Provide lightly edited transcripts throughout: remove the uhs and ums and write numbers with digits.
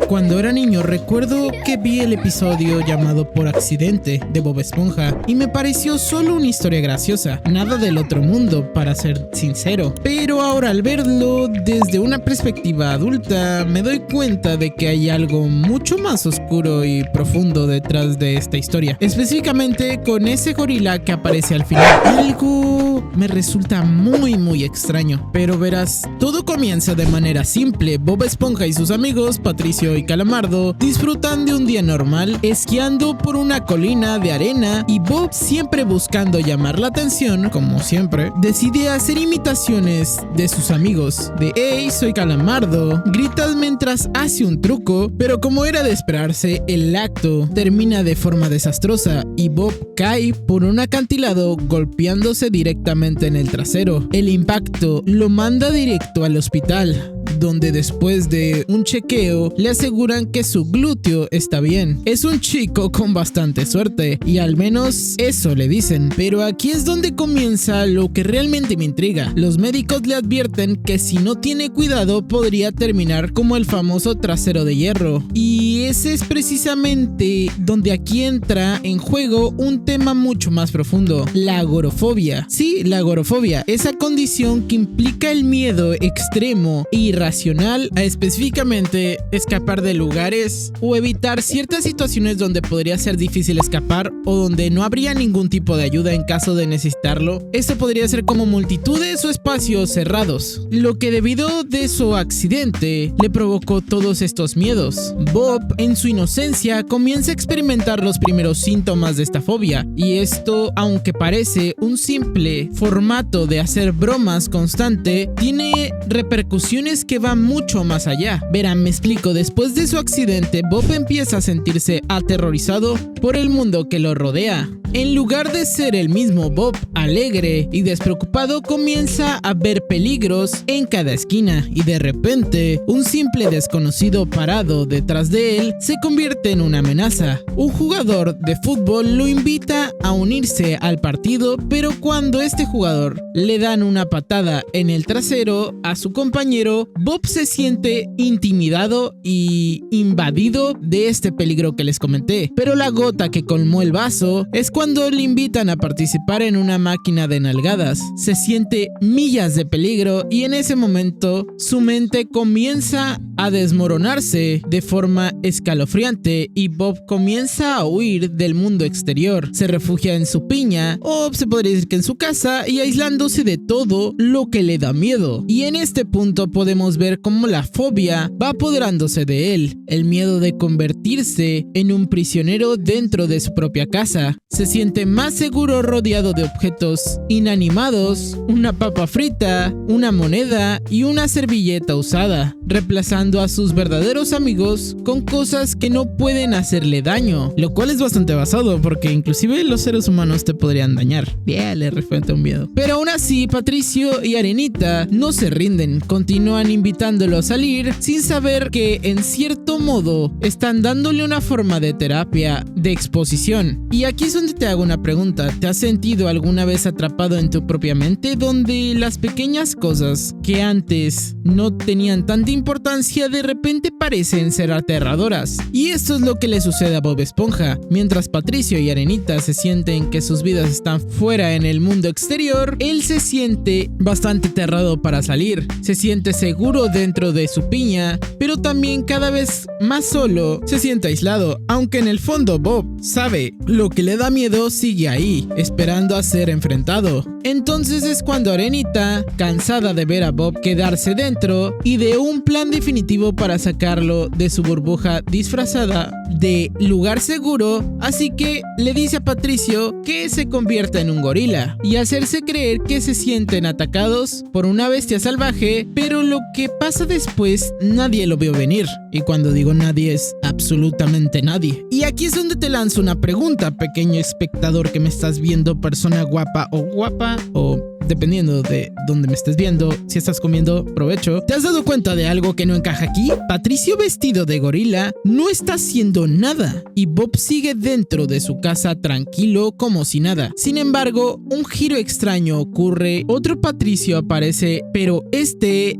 Cuando era niño recuerdo que vi el episodio llamado Por Accidente de Bob Esponja y me pareció solo una historia graciosa, nada del otro mundo para ser sincero. Pero ahora al verlo desde una perspectiva adulta me doy cuenta de que hay algo mucho más oscuro y profundo detrás de esta historia, específicamente con ese gorila que aparece al final. Algo me resulta muy extraño, pero verás, todo comienza de manera simple. Bob Esponja y sus amigos Patricio y Calamardo disfrutan de un día normal esquiando por una colina de arena y Bob, siempre buscando llamar la atención, como siempre, decide hacer imitaciones de sus amigos. De "Hey, soy Calamardo", grita mientras hace un truco, pero como era de esperarse, el acto termina de forma desastrosa y Bob cae por un acantilado golpeándose directamente en el trasero. El impacto lo manda directo al hospital, donde después de un chequeo le aseguran que su glúteo está bien. Es un chico con bastante suerte y al menos eso le dicen, pero aquí es donde comienza lo que realmente me intriga. Los médicos le advierten que si no tiene cuidado podría terminar como el famoso trasero de hierro, y ese es precisamente donde aquí entra en juego un tema mucho más profundo: la agorafobia. Sí, la agorafobia, esa condición que implica el miedo extremo e irracional a específicamente escapar de lugares o evitar ciertas situaciones donde podría ser difícil escapar o donde no habría ningún tipo de ayuda en caso de necesitarlo. Esto podría ser como multitudes o espacios cerrados, lo que debido de su accidente le provocó todos estos miedos. Bob, en su inocencia, comienza a experimentar los primeros síntomas de esta fobia, y esto, aunque parece un simple formato de hacer bromas constante, tiene repercusiones que van mucho más allá. Verán, me explico. Después de su accidente, Bob empieza a sentirse aterrorizado por el mundo que lo rodea. En lugar de ser el mismo Bob alegre y despreocupado, comienza a ver peligros en cada esquina y de repente un simple desconocido parado detrás de él se convierte en una amenaza. Un jugador de fútbol lo invita a unirse al partido, pero cuando este jugador le dan una patada en el trasero a su compañero, Bob se siente intimidado y invadido de este peligro que les comenté. Pero la gota que colmó el vaso es cuando le invitan a participar en una máquina de nalgadas. Se siente millas de peligro y en ese momento su mente comienza a desmoronarse de forma escalofriante y Bob comienza a huir del mundo exterior. Se refugia en su piña, o se podría decir que en su casa, y aislándose de todo lo que le da miedo. Y en este punto podemos ver cómo la fobia va apoderándose de él. El miedo de convertirse en un prisionero dentro de su propia casa. Se siente más seguro rodeado de objetos inanimados, una papa frita, una moneda y una servilleta usada, reemplazando a sus verdaderos amigos con cosas que no pueden hacerle daño, lo cual es bastante basado porque inclusive los seres humanos te podrían dañar. Bien, le refuerza un miedo. Pero aún así, Patricio y Arenita no se rinden, continúan invitándolo a salir sin saber que en cierto modo están dándole una forma de terapia de exposición. Y aquí es donde te hago una pregunta: ¿te has sentido alguna vez atrapado en tu propia mente, donde las pequeñas cosas que antes no tenían tanta importancia de repente parecen ser aterradoras? Y esto es lo que le sucede a Bob Esponja. Mientras Patricio y Arenita se sienten que sus vidas están fuera en el mundo exterior, él se siente bastante aterrado para salir. Se siente seguro dentro de su piña, pero también cada vez más solo. Se siente aislado, aunque en el fondo Bob sabe lo que le da miedo sigue ahí, esperando a ser enfrentado. Entonces es cuando Arenita, cansada de ver a Bob quedarse dentro y de un plan definitivo para sacarlo de su burbuja disfrazada de lugar seguro, así que le dice a Patricio que se convierta en un gorila y hacerse creer que se sienten atacados por una bestia salvaje, pero lo que pasa después nadie lo vio venir. Y cuando digo nadie, es absolutamente nadie. Y aquí es donde te lanzo una pregunta, pequeño espectador que me estás viendo, persona guapa o dependiendo de dónde me estés viendo. Si estás comiendo, provecho. ¿Te has dado cuenta de algo que no encaja aquí? Patricio vestido de gorila no está haciendo nada y Bob sigue dentro de su casa tranquilo como si nada. Sin embargo, un giro extraño ocurre, otro Patricio aparece, pero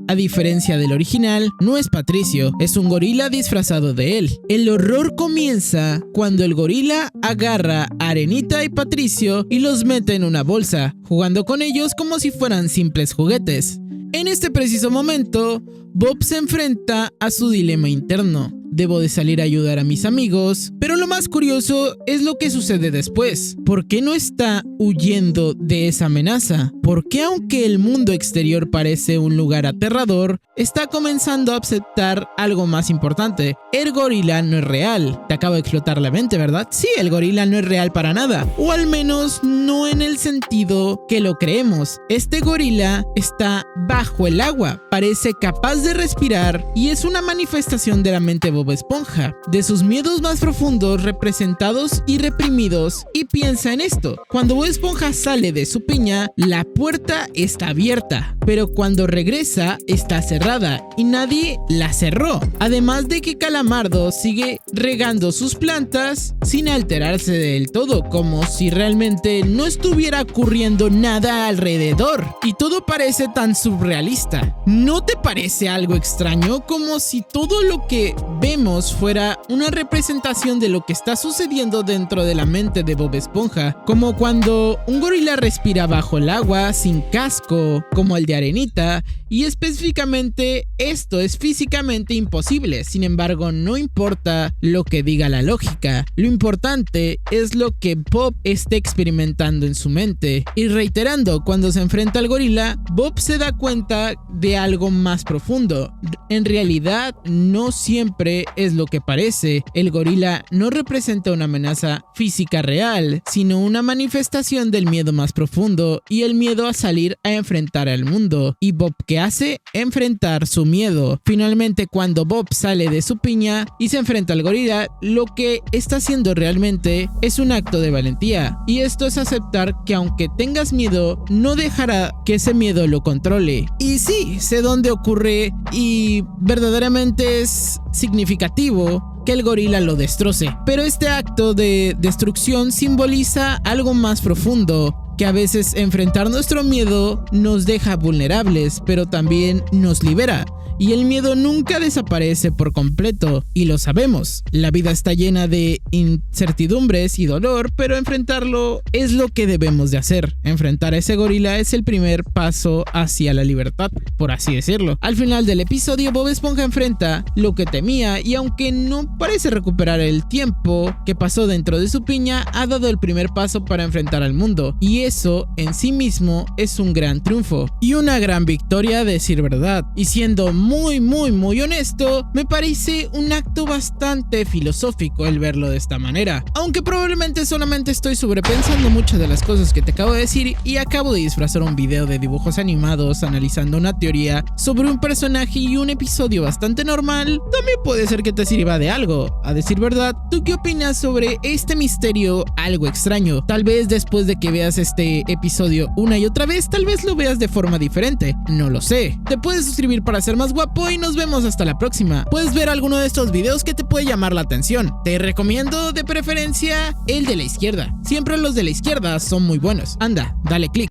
a diferencia del original, no es Patricio, es un gorila disfrazado de él. El horror comienza cuando el gorila agarra a Arenita y Patricio y los mete en una bolsa, jugando con ellos como si fueran simples juguetes. En este preciso momento, Bob se enfrenta a su dilema interno. Debo de salir a ayudar a mis amigos, pero lo más curioso es lo que sucede después. ¿Por qué no está huyendo de esa amenaza? ¿Por qué, aunque el mundo exterior parece un lugar aterrador, está comenzando a aceptar algo más importante? El gorila no es real. Te acabo de explotar la mente, ¿verdad? Sí, el gorila no es real para nada, o al menos no en el sentido que lo creemos. Este gorila está bajo el agua, parece capaz de respirar y es una manifestación de la mente Bob Esponja, de sus miedos más profundos representados y reprimidos. Y piensa en esto: cuando Bob Esponja sale de su piña, la puerta está abierta, pero cuando regresa está cerrada y nadie la cerró. Además de que Calamardo sigue regando sus plantas sin alterarse del todo, como si realmente no estuviera ocurriendo nada alrededor. Y todo parece tan surrealista. ¿No te parece algo extraño? Como si todo lo que vemos fuera una representación de lo que está sucediendo dentro de la mente de Bob Esponja, como cuando un gorila respira bajo el agua sin casco, como el de Arenita, y específicamente esto es físicamente imposible. Sin embargo, no importa lo que diga la lógica, lo importante es lo que Bob esté experimentando en su mente. Y reiterando, cuando se enfrenta al gorila, Bob se da cuenta de algo más profundo. En realidad, no siempre es lo que parece. El gorila no representa una amenaza física real, sino una manifestación del miedo más profundo y el miedo a salir a enfrentar al mundo. ¿Y Bob qué hace? Enfrentar su miedo. Finalmente, cuando Bob sale de su piña y se enfrenta al gorila, lo que está haciendo realmente es un acto de valentía. Y esto es aceptar que aunque tengas miedo, no dejará que ese miedo lo controle. Y sí, sé dónde ocurre y verdaderamente es significativo que el gorila lo destroce. Pero este acto de destrucción simboliza algo más profundo, que a veces enfrentar nuestro miedo nos deja vulnerables, pero también nos libera. Y el miedo nunca desaparece por completo, y lo sabemos. La vida está llena de incertidumbres y dolor, pero enfrentarlo es lo que debemos de hacer. Enfrentar a ese gorila es el primer paso hacia la libertad, por así decirlo. Al final del episodio, Bob Esponja enfrenta lo que temía, y aunque no parece recuperar el tiempo que pasó dentro de su piña, ha dado el primer paso para enfrentar al mundo. Y eso en sí mismo es un gran triunfo y una gran victoria, a decir verdad. Y siendo muy honesto, me parece un acto bastante filosófico el verlo de esta manera. Aunque probablemente solamente estoy sobrepensando muchas de las cosas que te acabo de decir y acabo de disfrazar un video de dibujos animados analizando una teoría sobre un personaje y un episodio bastante normal, también puede ser que te sirva de algo. A decir verdad, ¿tú qué opinas sobre este misterio algo extraño? Tal vez después de que veas este episodio una y otra vez, tal vez lo veas de forma diferente, no lo sé. Te puedes suscribir para ser más guapo y nos vemos hasta la próxima. Puedes ver alguno de estos videos que te puede llamar la atención. Te recomiendo de preferencia el de la izquierda. Siempre los de la izquierda son muy buenos. Anda, dale click.